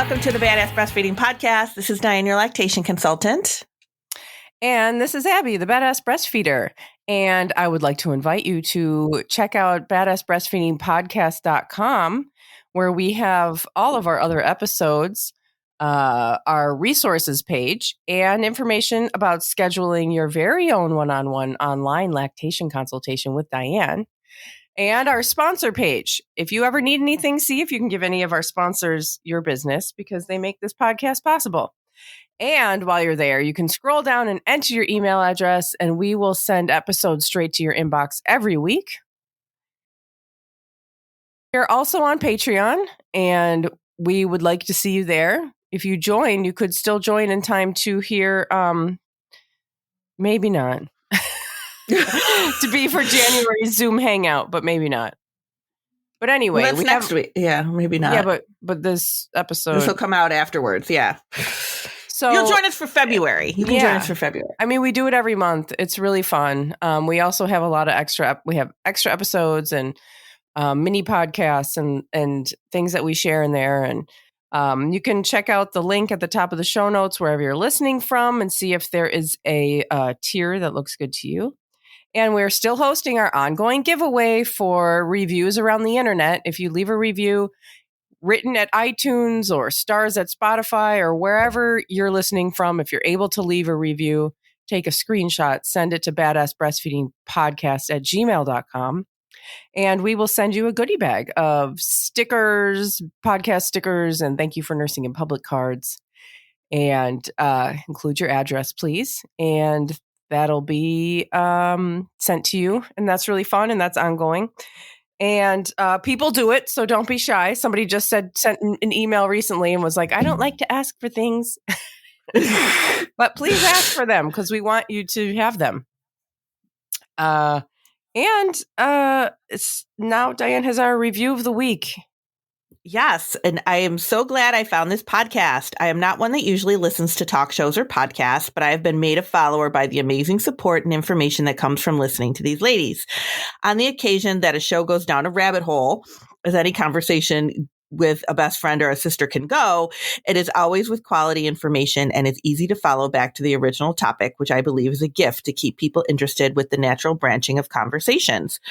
welcome to the Badass Breastfeeding Podcast. This is Dianne, your lactation consultant. And this is Abby, the Badass Breastfeeder. And I would like to invite you to check out badassbreastfeedingpodcast.com, where we have all of our other episodes, our resources page, and information about scheduling your very own one-on-one online lactation consultation with Dianne. And our sponsor page. If you ever need anything, see if you can give any of our sponsors your business because they make this podcast possible. And while you're there, you can scroll down and enter your email address, and we will send episodes straight to your inbox every week. We're also on Patreon, and we would like to see you there. If you join, you could still join in time to hear, maybe not. To be for January's Zoom hangout, but maybe not. But anyway, well, that's next week. Yeah, maybe not. Yeah, but this episode, this will come out afterwards. Yeah. So you'll join us for February. You can join us for February. I mean, we do it every month. It's really fun. We also have a lot of extra episodes and mini podcasts and things that we share in there. And you can check out the link at the top of the show notes wherever you're listening from and see if there is a tier that looks good to you. And we're still hosting our ongoing giveaway for reviews around the internet. If you leave a review written at iTunes or stars at Spotify or wherever you're listening from, if you're able to leave a review, take a screenshot, send it to badassbreastfeedingpodcast@gmail.com. And we will send you a goodie bag of stickers, podcast stickers, and thank you for nursing in public cards. And include your address, please. And that'll be sent to you. And that's really fun. And that's ongoing. And people do it. So don't be shy. Somebody just sent an email recently and was like, I don't like to ask for things. But please ask for them because we want you to have them. And it's now Dianne has our review of the week. Yes, and I am so glad I found this podcast. I am not one that usually listens to talk shows or podcasts, but I have been made a follower by the amazing support and information that comes from listening to these ladies. On the occasion that a show goes down a rabbit hole, as any conversation with a best friend or a sister can go, it is always with quality information and it's easy to follow back to the original topic, which I believe is a gift to keep people interested with the natural branching of conversations.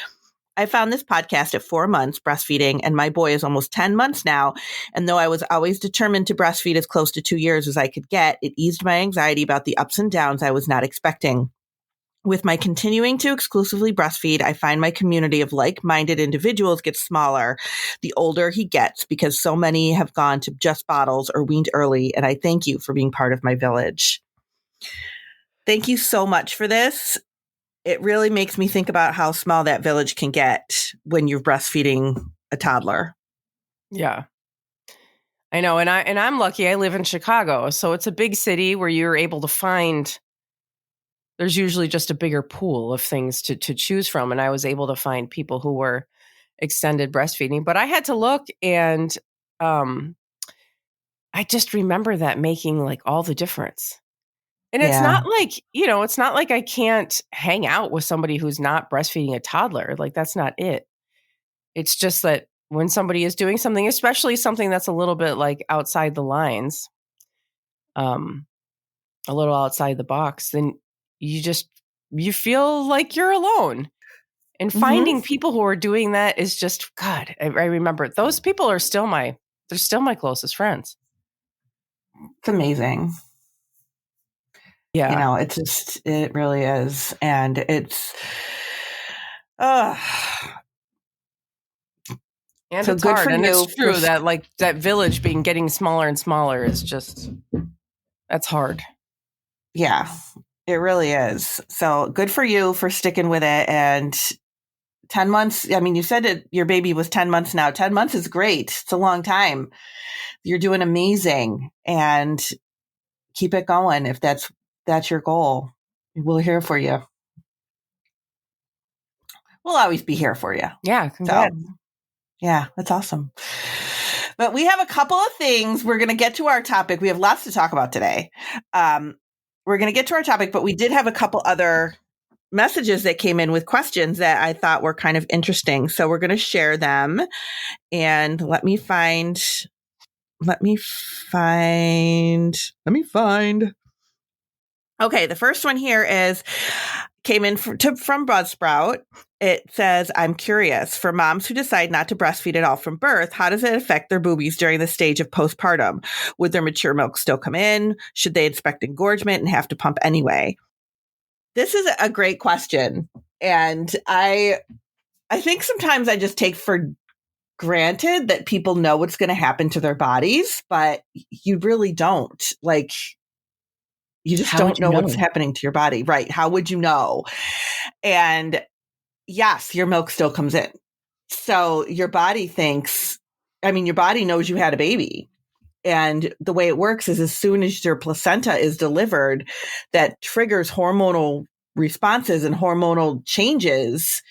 I found this podcast at 4 months breastfeeding, and my boy is almost 10 months now. And though I was always determined to breastfeed as close to 2 years as I could get, it eased my anxiety about the ups and downs I was not expecting. With my continuing to exclusively breastfeed, I find my community of like-minded individuals gets smaller the older he gets because so many have gone to just bottles or weaned early, and I thank you for being part of my village. Thank you so much for this. It really makes me think about how small that village can get when you're breastfeeding a toddler. Yeah. I know. And I'm lucky. I live in Chicago. So it's a big city where you're able to find, there's usually just a bigger pool of things to choose from. And I was able to find people who were extended breastfeeding, but I had to look and I just remember that making like all the difference. And it's not like, it's not like I can't hang out with somebody who's not breastfeeding a toddler. Like, that's not it. It's just that when somebody is doing something, especially something that's a little bit like outside the lines, a little outside the box, then you feel like you're alone. And finding people who are doing that is just, God, I remember those people are they're still my closest friends. It's amazing. Yeah. It really is. And it's, and so it's hard. And it's true that like that village getting smaller and smaller is just, that's hard. Yeah, it really is. So good for you for sticking with it. And 10 months, I mean, you said your baby was 10 months now. 10 months is great. It's a long time. You're doing amazing. And keep it going if that's your goal. We're here for you. We'll always be here for you. Yeah. Congrats. So, yeah, that's awesome. But we have a couple of things. We're going to get to our topic. We have lots to talk about today. We're going to get to our topic, but we did have a couple other messages that came in with questions that I thought were kind of interesting. So we're going to share them. And let me find let me find. Okay, the first one here came in from Buzzsprout. It says, I'm curious, for moms who decide not to breastfeed at all from birth, how does it affect their boobies during the stage of postpartum? Would their mature milk still come in? Should they expect engorgement and have to pump anyway? This is a great question. And I think sometimes I just take for granted that people know what's going to happen to their bodies, but you really don't. Like, you just don't know what's happening to your body. Right. How would you know? And yes, your milk still comes in. So your body your body knows you had a baby. And the way it works is as soon as your placenta is delivered, that triggers hormonal responses and hormonal changes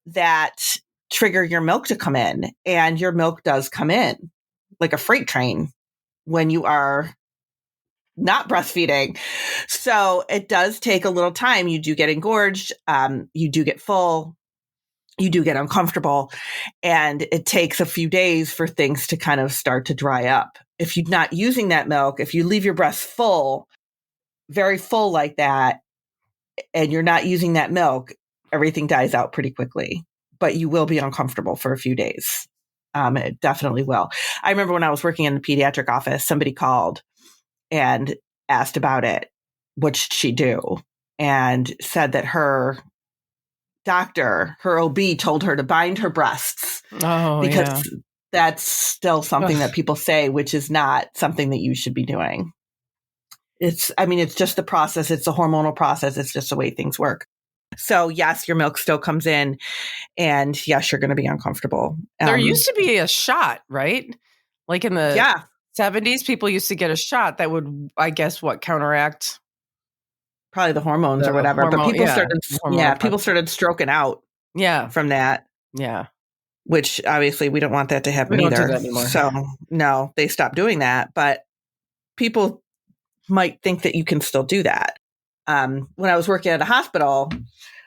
that trigger your milk to come in. And your milk does come in like a freight train when you are not breastfeeding. So it does take a little time. You do get engorged. You do get full. You do get uncomfortable. And it takes a few days for things to kind of start to dry up. If you're not using that milk, if you leave your breast full, very full like that, and you're not using that milk, everything dies out pretty quickly. But you will be uncomfortable for a few days. It definitely will. I remember when I was working in the pediatric office, somebody called and asked about it. What should she do? And said that her doctor, her OB, told her to bind her breasts. Oh, because that's still something that people say, which is not something that you should be doing. It's just the process. It's a hormonal process. It's just the way things work. So yes, your milk still comes in, and yes, you're going to be uncomfortable. There used to be a shot, right? Like in the 70s, people used to get a shot that would, I guess, counteract probably the hormones or whatever. But people started stroking out. Yeah, from that. Yeah, which obviously we don't want that to happen either. Do that anymore. So no, they stopped doing that. But people might think that you can still do that. When I was working at a hospital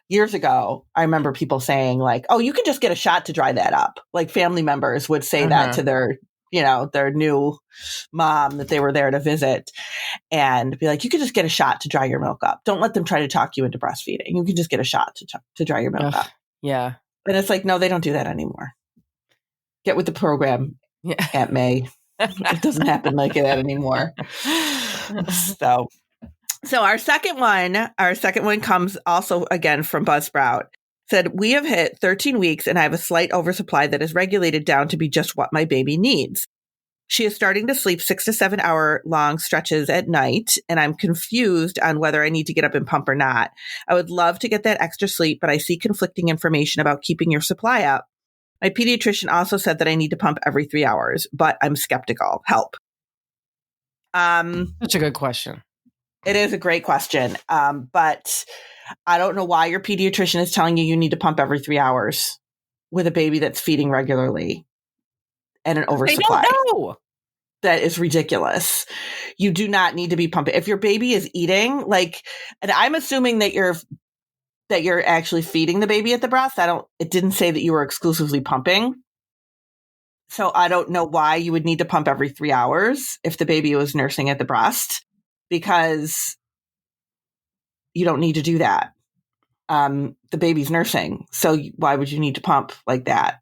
years ago, I remember people saying like, "Oh, you can just get a shot to dry that up." Like family members would say that to their new mom that they were there to visit, and be like, "You can just get a shot to dry your milk up. Don't let them try to talk you into breastfeeding. You can just get a shot to dry your milk up." Yeah. And it's like, no, they don't do that anymore. Get with the program, Aunt May. It doesn't happen like that anymore. So our second one comes also again from Buzzsprout. Said, we have hit 13 weeks and I have a slight oversupply that is regulated down to be just what my baby needs. She is starting to sleep 6 to 7 hour long stretches at night, and I'm confused on whether I need to get up and pump or not. I would love to get that extra sleep, but I see conflicting information about keeping your supply up. My pediatrician also said that I need to pump every 3 hours, but I'm skeptical. Help. Such a good question. It is a great question. But I don't know why your pediatrician is telling you need to pump every 3 hours with a baby that's feeding regularly and an oversupply. I don't know. That is ridiculous. You do not need to be pumping. If your baby is eating, and I'm assuming that you're actually feeding the baby at the breast. It didn't say that you were exclusively pumping. So I don't know why you would need to pump every 3 hours if the baby was nursing at the breast, because you don't need to do that. The baby's nursing. So why would you need to pump like that?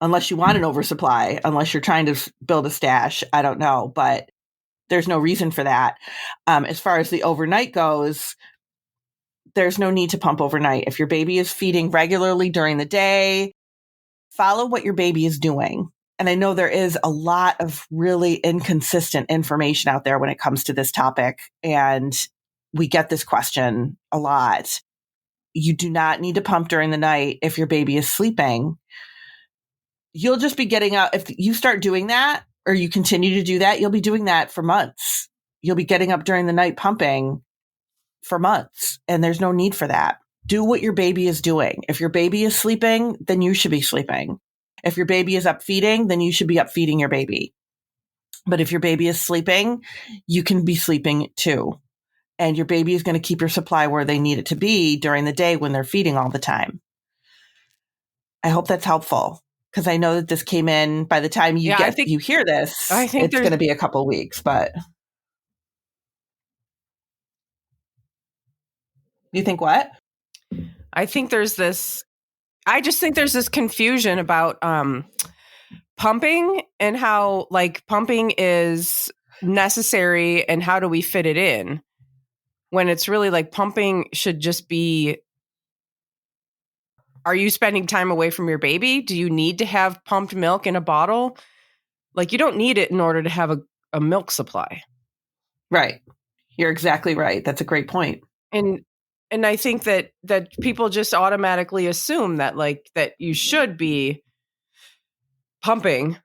Unless you want an oversupply, unless you're trying to build a stash. I don't know, but there's no reason for that. As far as the overnight goes, there's no need to pump overnight. If your baby is feeding regularly during the day, follow what your baby is doing. And I know there is a lot of really inconsistent information out there when it comes to this topic. And we get this question a lot. You do not need to pump during the night if your baby is sleeping. You'll just be getting up. If you start doing that or you continue to do that, you'll be doing that for months. You'll be getting up during the night pumping for months, and there's no need for that. Do what your baby is doing. If your baby is sleeping, then you should be sleeping. If your baby is up feeding, then you should be up feeding your baby. But if your baby is sleeping, you can be sleeping too. And your baby is going to keep your supply where they need it to be during the day when they're feeding all the time. I hope that's helpful. because I know that this came in by the time you you hear this, it's going to be a couple weeks, but you think what? I just think there's this confusion about pumping and how like pumping is necessary and how do we fit it in when it's really like pumping should just be, are you spending time away from your baby? Do you need to have pumped milk in a bottle? Like you don't need it in order to have a milk supply. Right. You're exactly right. That's a great point. And I think that people just automatically assume that like that you should be pumping.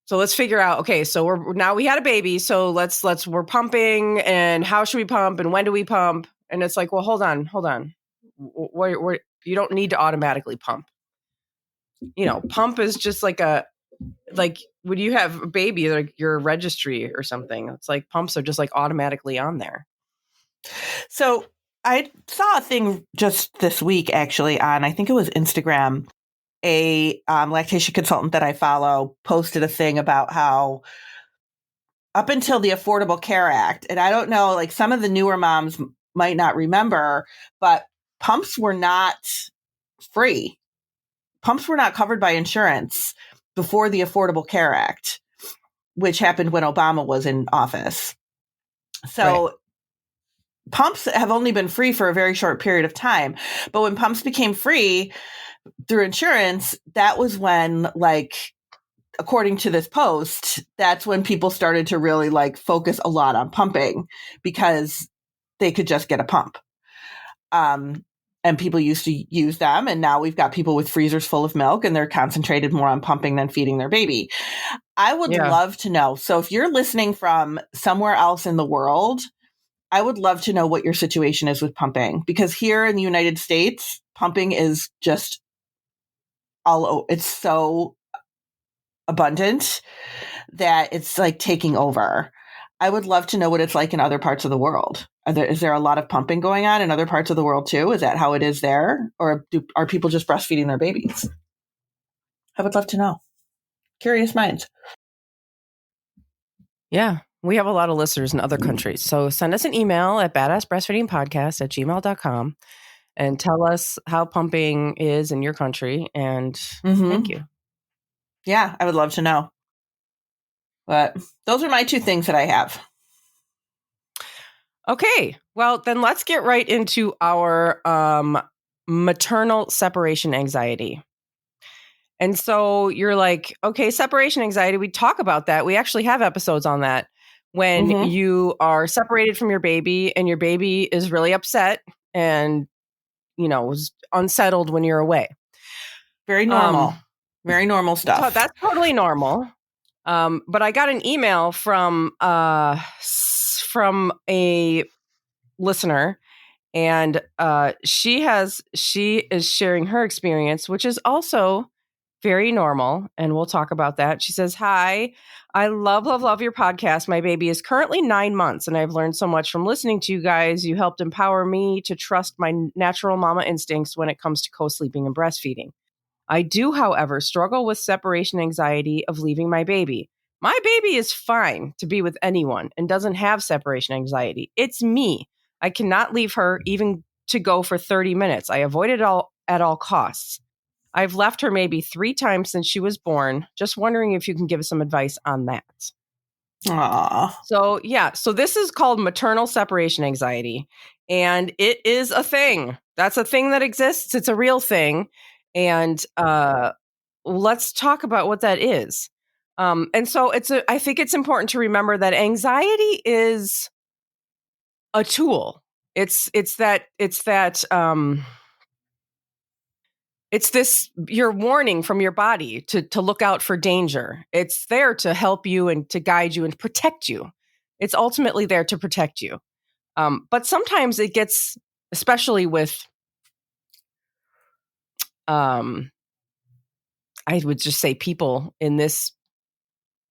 So let's figure out, okay, so we had a baby, so we're pumping, and how should we pump and when do we pump? And it's like, well, hold on. You don't need to automatically pump. You know, pump is just like when you have a baby, like your registry or something. It's like pumps are just like automatically on there. So I saw a thing just this week, actually, on, I think it was Instagram. A lactation consultant that I follow posted a thing about how up until the Affordable Care Act, and I don't know, like some of the newer moms might not remember, but pumps were not free. Pumps were not covered by insurance before the Affordable Care Act, which happened when Obama was in office. So right. Pumps have only been free for a very short period of time. But when pumps became free through insurance, that was when, like, according to this post, that's when people started to really like focus a lot on pumping because they could just get a pump. And people used to use them. And now we've got people with freezers full of milk and they're concentrated more on pumping than feeding their baby. I would love to know. So if you're listening from somewhere else in the world, I would love to know what your situation is with pumping, because here in the United States, pumping is just it's so abundant that it's like taking over. I would love to know what it's like in other parts of the world. Is there a lot of pumping going on in other parts of the world too? Is that how it is there? Or are people just breastfeeding their babies? I would love to know. Curious minds. Yeah. We have a lot of listeners in other countries. So send us an email at badassbreastfeedingpodcast@gmail.com and tell us how pumping is in your country. And thank you. Yeah, I would love to know. But those are my two things that I have. Okay. Well, then let's get right into our maternal separation anxiety. And so you're like, okay, separation anxiety, we talk about that. We actually have episodes on that. When you are separated from your baby and your baby is really upset and, you know, was unsettled when you're away. Very normal. Very normal stuff. So that's totally normal. But I got an email from a listener, and she is sharing her experience, which is also very normal, and we'll talk about that. She says, "Hi, I love your podcast. My baby is currently 9 months, and I've learned so much from listening to you guys. You helped empower me to trust my natural mama instincts when it comes to co-sleeping and breastfeeding. I do, however, struggle with separation anxiety of leaving my baby. My baby is fine to be with anyone and doesn't have separation anxiety. It's me. I cannot leave her even to go for 30 minutes. I avoid it all at all costs. I've left her maybe 3 times since she was born. Just wondering if you can give us some advice on that." Aww. So, yeah. So this is called maternal separation anxiety. And it is a thing. That's a thing that exists. It's a real thing. And let's talk about what that is. And so I think it's important to remember that anxiety is a tool. It's this, your warning from your body to look out for danger. It's there to help you and to guide you and protect you. It's ultimately there to protect you. But sometimes it gets, especially with, I would just say people in this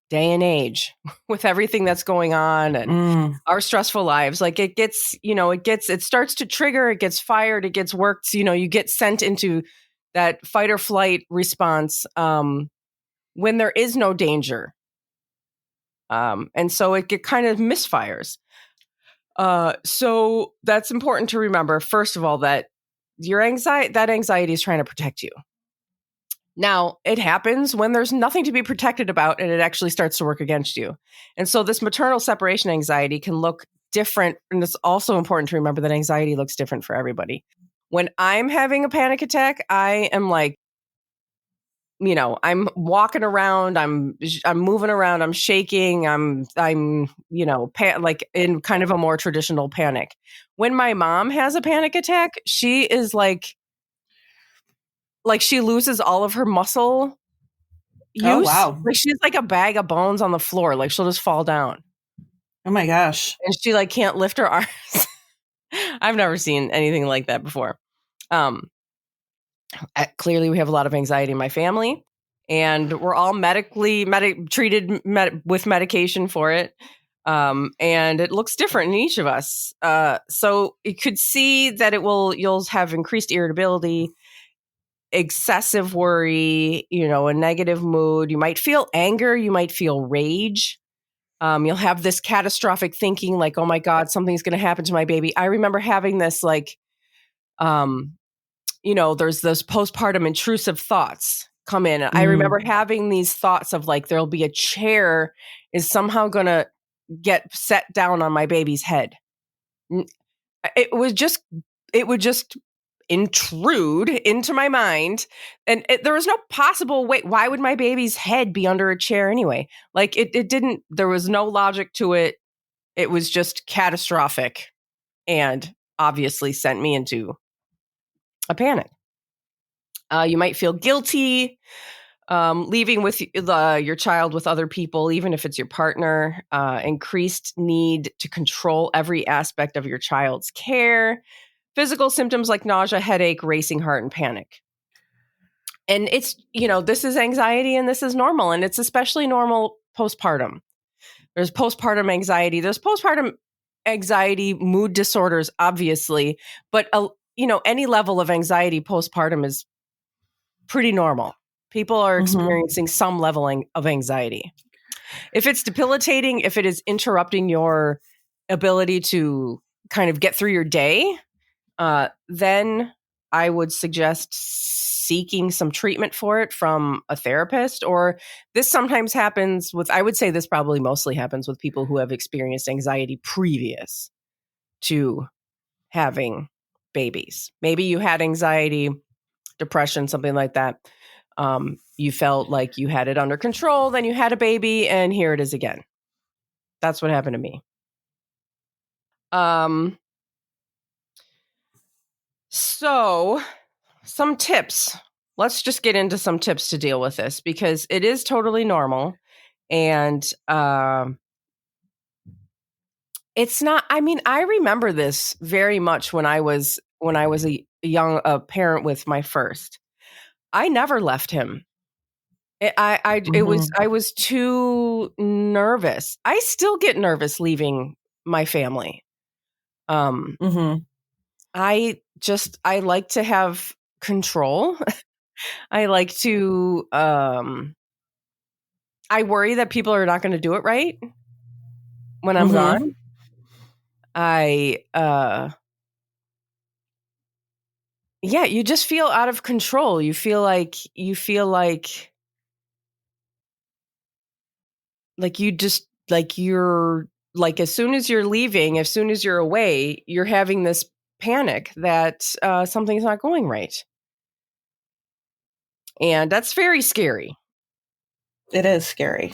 day and age with everything that's going on and our stressful lives, like it gets, it starts to trigger, it gets fired, it gets worked, you get sent into that fight or flight response when there is no danger. And so it kind of misfires. So that's important to remember, first of all, that that anxiety is trying to protect you. Now, it happens when there's nothing to be protected about and it actually starts to work against you. And so this maternal separation anxiety can look different. And it's also important to remember that anxiety looks different for everybody. When I'm having a panic attack, I am like, I'm walking around, I'm moving around, I'm shaking, I'm like in kind of a more traditional panic. When my mom has a panic attack, she is like she loses all of her muscle use. Oh, wow. Like she's like a bag of bones on the floor. Like she'll just fall down. Oh my gosh. And she like can't lift her arms. I've never seen anything like that before. Clearly we have a lot of anxiety in my family, and we're all medically treated with medication for it. And it looks different in each of us. So you could see that you'll have increased irritability, excessive worry, a negative mood. You might feel anger. You might feel rage. You'll have this catastrophic thinking like, oh my God, something's going to happen to my baby. I remember having this there's those postpartum intrusive thoughts come in. I remember having these thoughts of like, there'll be a chair is somehow going to get set down on my baby's head. It would just intrude into my mind, and there was no possible way. Why would my baby's head be under a chair anyway? Like it didn't, there was no logic to it. It was just catastrophic and obviously sent me into a panic. You might feel guilty leaving with your child with other people, even if it's your partner. Increased need to control every aspect of your child's care. Physical symptoms like nausea, headache, racing heart, and panic. And it's, this is anxiety and this is normal. And it's especially normal postpartum. There's postpartum anxiety. There's postpartum anxiety, mood disorders, obviously. But, any level of anxiety postpartum is pretty normal. People are experiencing some level of anxiety. If it's debilitating, if it is interrupting your ability to kind of get through your day, then I would suggest seeking some treatment for it from a therapist. Or this sometimes happens I would say this probably mostly happens with people who have experienced anxiety previous to having babies. Maybe you had anxiety, depression, something like that. You felt like you had it under control, then you had a baby, and here it is again. That's what happened to me. So some tips. Let's just get into some tips to deal with this, because it is totally normal. And it's not, I remember this very much when I was a young parent with my first. I never left him. I was too nervous. I still get nervous leaving my family. I like to have control. I like to, I worry that people are not going to do it right when I'm gone. You just feel out of control. You feel like you just, like you're, like as soon as you're leaving, as soon as you're away, you're having this panic that something's not going right. And that's very scary. It is scary.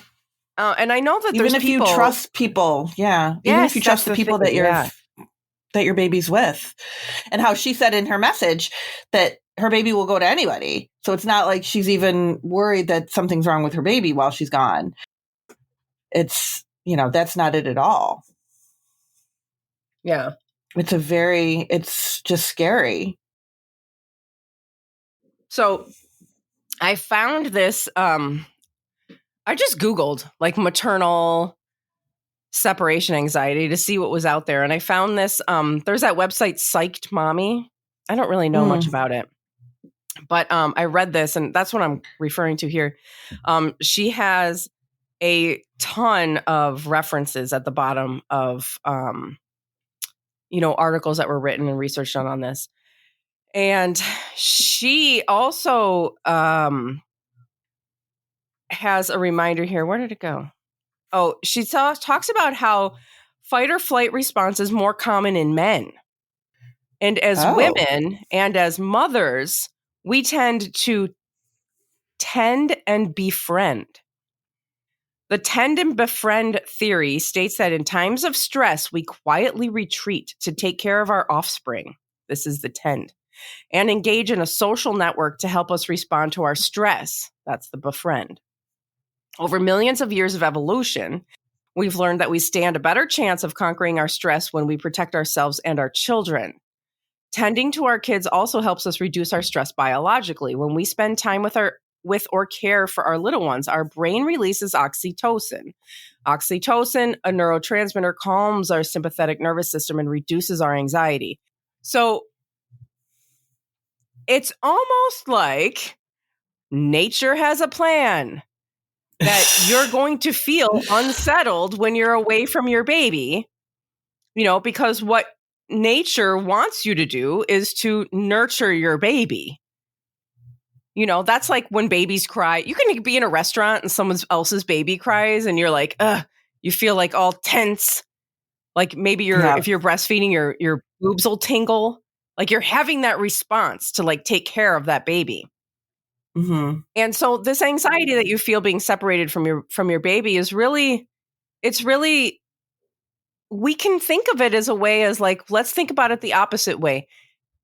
And I know that there's people, you trust people. Yeah. Yes, even if you trust the people thing, that your baby's with. And how she said in her message that her baby will go to anybody. So it's not like she's even worried that something's wrong with her baby while she's gone. It's, that's not it at all. Yeah. It's just scary. So I found this, I just Googled like maternal separation anxiety to see what was out there. And I found this, there's that website Psyched Mommy. I don't really know much about it, But I read this, and that's what I'm referring to here. She has a ton of references at the bottom of, articles that were written and research done on this. And she also has a reminder here. Where did it go? Oh, she talks about how fight or flight response is more common in men. And as women and as mothers, we tend to tend and befriend. The tend and befriend theory states that in times of stress, we quietly retreat to take care of our offspring. This is the tend. And engage in a social network to help us respond to our stress. That's the befriend. Over millions of years of evolution, we've learned that we stand a better chance of conquering our stress when we protect ourselves and our children. Tending to our kids also helps us reduce our stress biologically. When we spend time with or care for our little ones, our brain releases oxytocin. Oxytocin, a neurotransmitter, calms our sympathetic nervous system and reduces our anxiety. So it's almost like nature has a plan that you're going to feel unsettled when you're away from your baby, because what nature wants you to do is to nurture your baby. That's like when babies cry. You can be in a restaurant and someone else's baby cries and you're like, you feel like all tense. Like maybe if you're breastfeeding, your boobs will tingle. Like you're having that response to like take care of that baby. Mm-hmm. And so this anxiety that you feel being separated from your baby is really, we can think of it as a way as like, let's think about it the opposite way.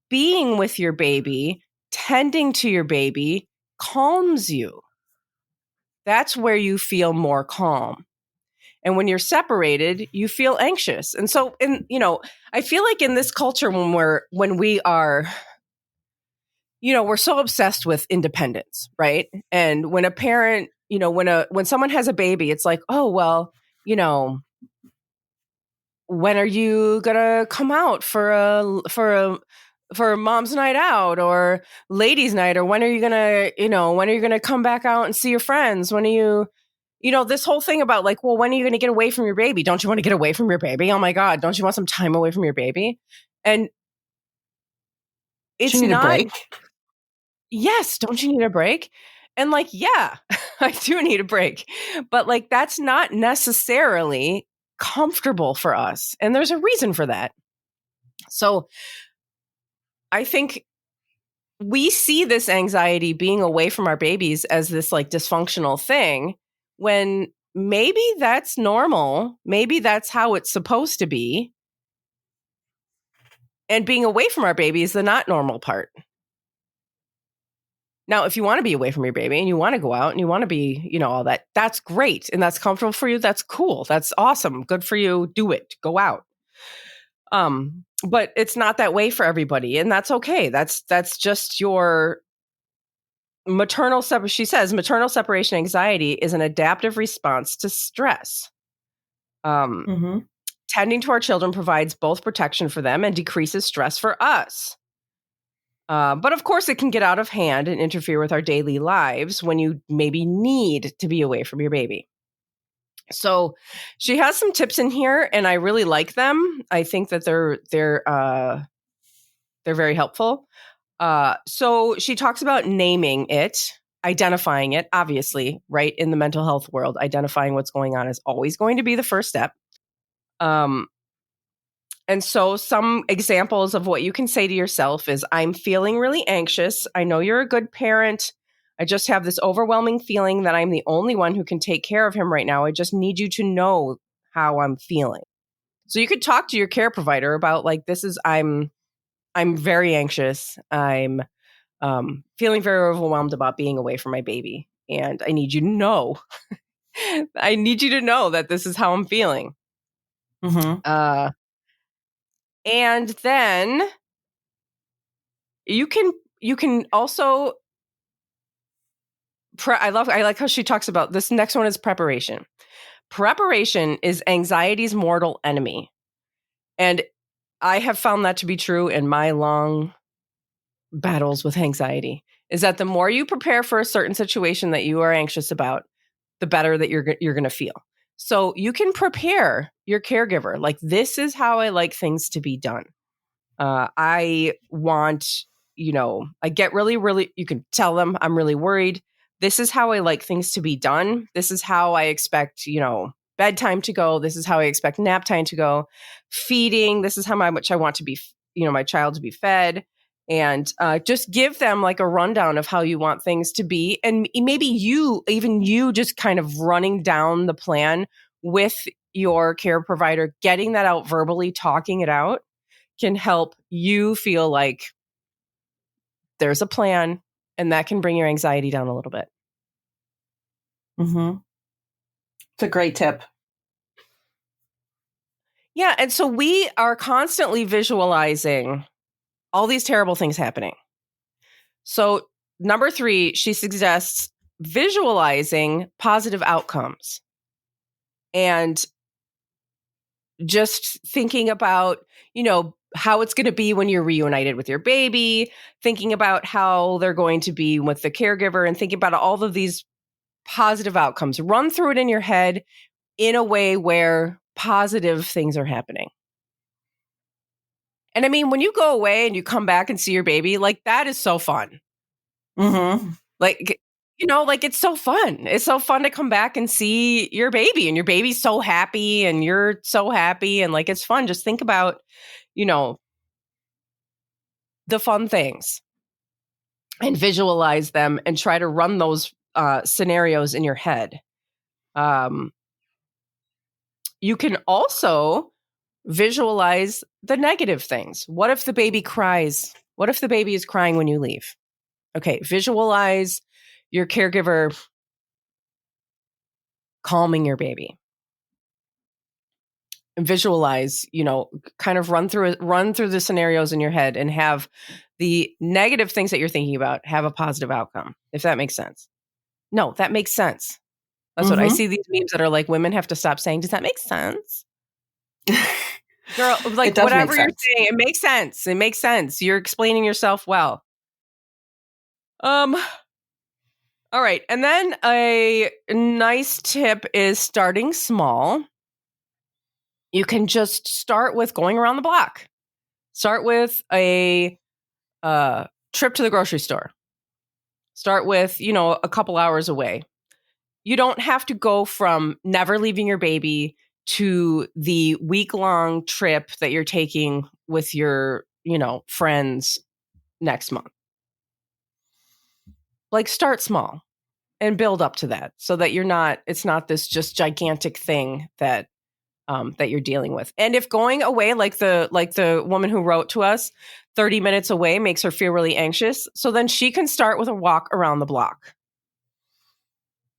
Being with your baby, tending to your baby calms you. That's where you feel more calm. And when you're separated, you feel anxious. And so, I feel like in this culture when we are, we're so obsessed with independence, right? And when a parent, when someone has a baby, it's like, oh, well, when are you gonna come out for a mom's night out or ladies' night, or when are you gonna come back out and see your friends? When are you, this whole thing about like, well, when are you gonna get away from your baby? Don't you want to get away from your baby? Oh my God, don't you want some time away from your baby? And it's not. A break? Yes, don't you need a break? And like, yeah, I do need a break, but like that's not necessarily comfortable for us. And there's a reason for that. So I think we see this anxiety being away from our babies as this like dysfunctional thing when maybe that's normal. Maybe that's how it's supposed to be. And being away from our baby is the not normal part. Now, if you want to be away from your baby and you want to go out and you want to be, all that, that's great. And that's comfortable for you. That's cool. That's awesome. Good for you. Do it. Go out. But it's not that way for everybody. And that's okay. That's just your maternal separation. She says maternal separation anxiety is an adaptive response to stress. Tending to our children provides both protection for them and decreases stress for us. But of course, it can get out of hand and interfere with our daily lives when you maybe need to be away from your baby. So she has some tips in here, and I really like them. I think that they're very helpful. So she talks about naming it, identifying it. Obviously, right, in the mental health world, identifying what's going on is always going to be the first step. And so some examples of what you can say to yourself is, I'm feeling really anxious. I know you're a good parent. I just have this overwhelming feeling that I'm the only one who can take care of him right now. I just need you to know how I'm feeling. So you could talk to your care provider about like, I'm very anxious. I'm feeling very overwhelmed about being away from my baby. And I need you to know, that this is how I'm feeling. Mm-hmm. And then you can also I like how she talks about this. Next one is preparation. Preparation is anxiety's mortal enemy. And I have found that to be true in my long battles with anxiety. is that the more you prepare for a certain situation that you are anxious about, the better that you're going to feel. So you can prepare your caregiver. Like, this is how I like things to be done. I want, I get really, really, you can tell them I'm really worried. This is how I like things to be done. This is how I expect, bedtime to go. This is how I expect nap time to go. Feeding. This is how much I want to be, my child to be fed. And just give them like a rundown of how you want things to be. And maybe you just kind of running down the plan with your care provider, getting that out verbally, talking it out, can help you feel like there's a plan, and that can bring your anxiety down a little bit. Mm-hmm. It's a great tip. Yeah. And so we are constantly visualizing all these terrible things happening. So number 3, she suggests visualizing positive outcomes and just thinking about, how it's going to be when you're reunited with your baby, thinking about how they're going to be with the caregiver, and thinking about all of these positive outcomes. Run through it in your head in a way where positive things are happening. And I mean, when you go away and you come back and see your baby, like, that is so fun. Mm-hmm. Like, like, it's so fun. It's so fun to come back and see your baby, and your baby's so happy and you're so happy. And like, it's fun. Just think about, the fun things and visualize them and try to run those scenarios in your head. You can also visualize the negative things. What if the baby cries? What if the baby is crying when you leave? Okay, visualize your caregiver calming your baby. And visualize, kind of run through the scenarios in your head and have the negative things that you're thinking about have a positive outcome, if that makes sense. No, that makes sense. That's what I see, these memes that are like, women have to stop saying, does that make sense? Girl, like, whatever you're saying, it makes sense. It makes sense. You're explaining yourself well. All right. And then a nice tip is starting small. You can just start with going around the block. Start with a trip to the grocery store. Start with, a couple hours away. You don't have to go from never leaving your baby to the week-long trip that you're taking with your, friends next month. Like, start small and build up to that so that it's not this just gigantic thing that you're dealing with. And if going away, like the woman who wrote to us, 30 minutes away makes her feel really anxious, so then she can start with a walk around the block.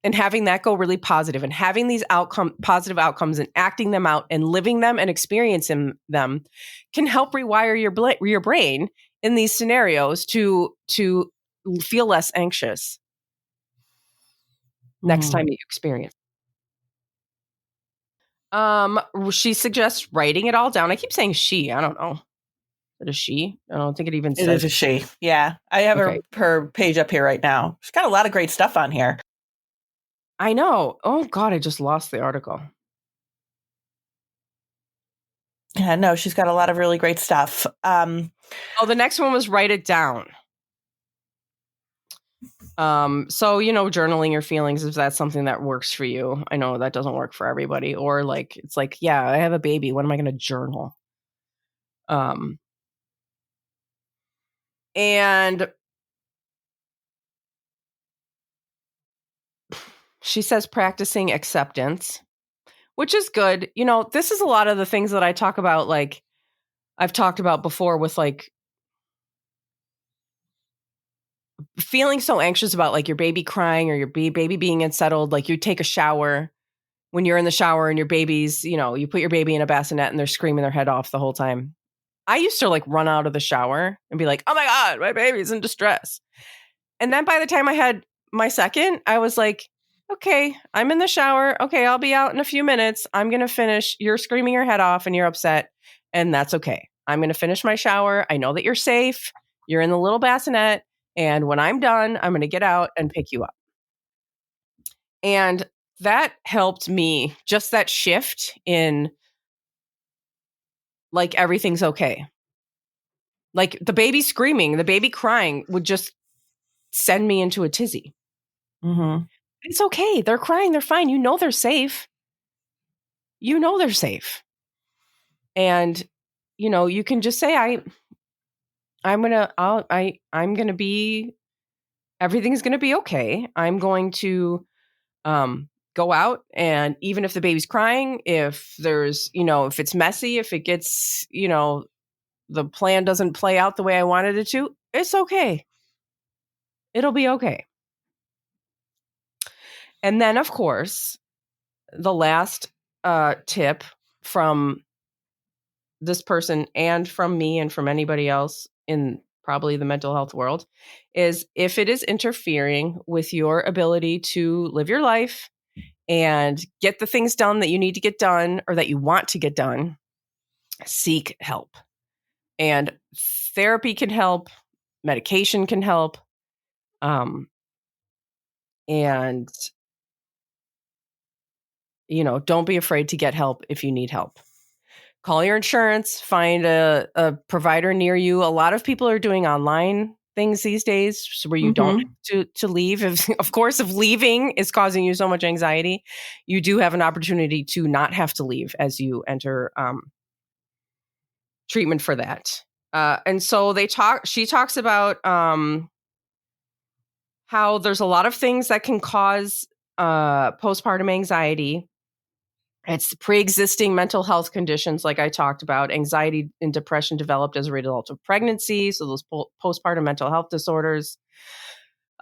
And having that go really positive, and having these positive outcomes and acting them out and living them and experiencing them can help rewire your brain in these scenarios to feel less anxious next time you experience. She suggests writing it all down. I keep saying she. I don't know. Is it a she? I don't think it even says. It is a she. Yeah. I have her page up here right now. She's got a lot of great stuff on here. I know. Oh, God, I just lost the article. Yeah, no, she's got a lot of really great stuff. The next one was write it down. So, journaling your feelings, if that's something that works for you. I know that doesn't work for everybody. Or like, it's like, yeah, I have a baby. When am I going to journal? And she says practicing acceptance, which is good. This is a lot of the things that I talk about, like I've talked about before, with like feeling so anxious about like your baby crying or your baby being unsettled. Like, you take a shower, when you're in the shower and your baby's, you put your baby in a bassinet and they're screaming their head off the whole time. I used to like run out of the shower and be like, oh my God, my baby's in distress. And then by the time I had my second, I was like, okay, I'm in the shower. Okay, I'll be out in a few minutes. I'm going to finish. You're screaming your head off and you're upset. And that's okay. I'm going to finish my shower. I know that you're safe. You're in the little bassinet. And when I'm done, I'm going to get out and pick you up. And that helped me, just that shift in like everything's okay. Like the baby screaming, the baby crying would just send me into a tizzy. Mm-hmm. It's okay. They're crying. They're fine. You know they're safe. You know they're safe. And, you know, you can just say, everything's going to be okay. I'm going to go out, and even if the baby's crying, if there's, you know, if it's messy, if it gets, you know, the plan doesn't play out the way I wanted it to, it's okay. It'll be okay. And then, of course, the last tip from this person and from me and from anybody else in probably the mental health world is if it is interfering with your ability to live your life and get the things done that you need to get done or that you want to get done, seek help. And therapy can help, medication can help. And, you know, don't be afraid to get help if you need help. Call your insurance, find a provider near you. A lot of people are doing online things these days where you don't have to leave. Of course, if leaving is causing you so much anxiety, you do have an opportunity to not have to leave as you enter treatment for that. And so she talks about how there's a lot of things that can cause postpartum anxiety. It's pre-existing mental health conditions, like I talked about. Anxiety and depression developed as a result of pregnancy, so those postpartum mental health disorders,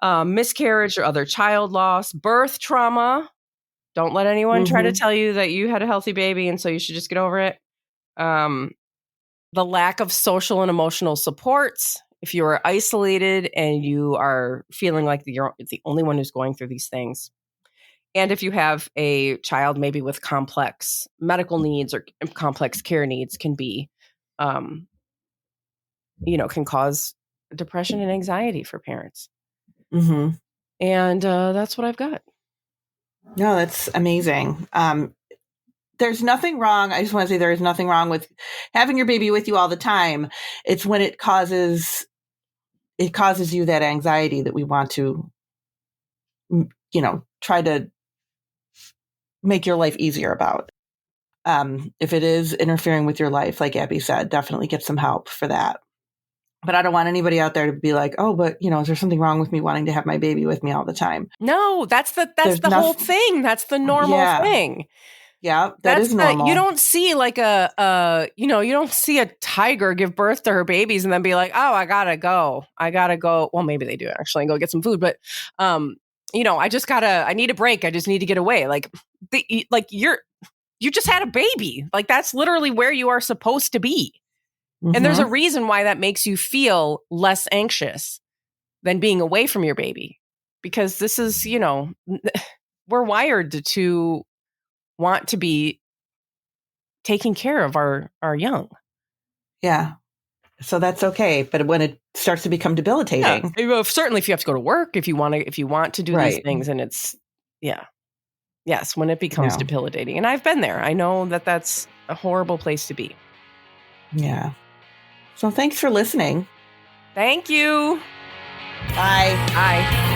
miscarriage or other child loss, birth trauma. Don't let anyone try to tell you that you had a healthy baby and so you should just get over it. The lack of social and emotional supports. If you are isolated and you are feeling like you're the only one who's going through these things. And if you have a child maybe with complex medical needs or complex care needs can be, can cause depression and anxiety for parents. Mm-hmm. And that's what I've got. No, that's amazing. There's nothing wrong. I just want to say there is nothing wrong with having your baby with you all the time. It's when it causes you that anxiety that we want to, try to make your life easier about. If it is interfering with your life, like Abby said, definitely get some help for that. But I don't want anybody out there to be like, oh, but is there something wrong with me wanting to have my baby with me all the time? No, that's the whole thing. That's the normal thing. Yeah, that's normal. You don't see like you don't see a tiger give birth to her babies and then be like, oh, I gotta go. Well, maybe they do actually and go get some food, but I need a break. I just need to get away. You just had a baby. Like that's literally where you are supposed to be. Mm-hmm. And there's a reason why that makes you feel less anxious than being away from your baby. Because this is, we're wired to want to be taking care of our young. Yeah. So that's okay. But when it starts to become debilitating. Yeah. Certainly if you have to go to work, if you want to do these things and it's, yes, when it becomes debilitating. And I've been there. I know that that's a horrible place to be. Yeah. So thanks for listening. Thank you. Bye. Bye.